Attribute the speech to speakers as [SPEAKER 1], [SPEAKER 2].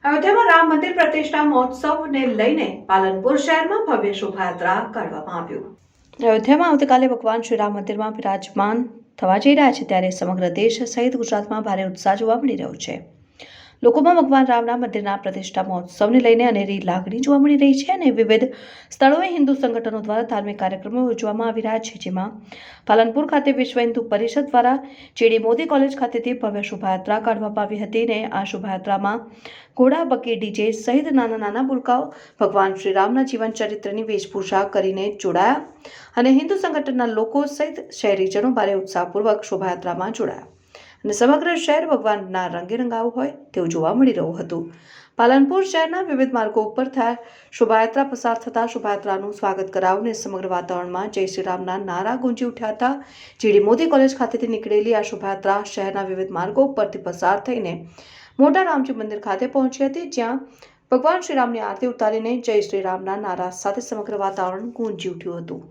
[SPEAKER 1] અયોધ્યામાં રામ મંદિર પ્રતિષ્ઠા મહોત્સવને લઈને પાલનપુર શહેરમાં ભવ્ય શોભાયાત્રા કાઢવામાં આવ્યું। અયોધ્યામાં આવતીકાલે ભગવાન શ્રી રામ મંદિરમાં બિરાજમાન થવા જઈ રહ્યા છે, ત્યારે સમગ્ર દેશ સહિત ગુજરાતમાં ભારે ઉત્સાહ જોવા મળી રહ્યો છે। લોકોમાં ભગવાન રામના મંદિરના પ્રતિષ્ઠા મહોત્સવને લઈને અનેરી લાગણી જોવા મળી રહી છે અને વિવિધ સ્થળોએ હિન્દુ સંગઠનો દ્વારા ધાર્મિક કાર્યક્રમો યોજવામાં આવી રહ્યા છે, જેમાં પાલનપુર ખાતે વિશ્વ હિન્દુ પરિષદ દ્વારા જેડી મોદી કોલેજ ખાતેથી ભવ્ય શોભાયાત્રા કાઢવામાં આવી હતી અને આ શોભાયાત્રામાં ઘોડા, બકી, ડીજે સહિત નાના નાના ભૂલકાઓ ભગવાન શ્રી રામના જીવન ચરિત્રની વેશભૂષા કરીને જોડાયા અને હિન્દુ સંગઠનના લોકો સહિત શહેરીજનો ભારે ઉત્સાહપૂર્વક શોભાયાત્રામાં જોડાયા અને સમગ્ર શહેર ભગવાનના રંગે રંગાયું હોય તેવું જોવા મળી રહ્યું હતું। પાલનપુર શહેરના વિવિધ માર્ગો ઉપર શોભાયાત્રા પસાર થતા શોભાયાત્રાનું સ્વાગત કરાવને સમગ્ર વાતાવરણમાં જય શ્રી રામના નારા ગુંજી ઉઠ્યા હતા। જેડી મોદી કોલેજ ખાતેથી નીકળેલી આ શોભાયાત્રા શહેરના વિવિધ માર્ગો ઉપરથી પસાર થઈને મોટા રામજી મંદિર ખાતે પહોંચી હતી, જ્યાં ભગવાન શ્રી રામની આરતી ઉતારીને જય શ્રી રામના નારા સાથે સમગ્ર વાતાવરણ ગુંજી ઉઠ્યું હતું।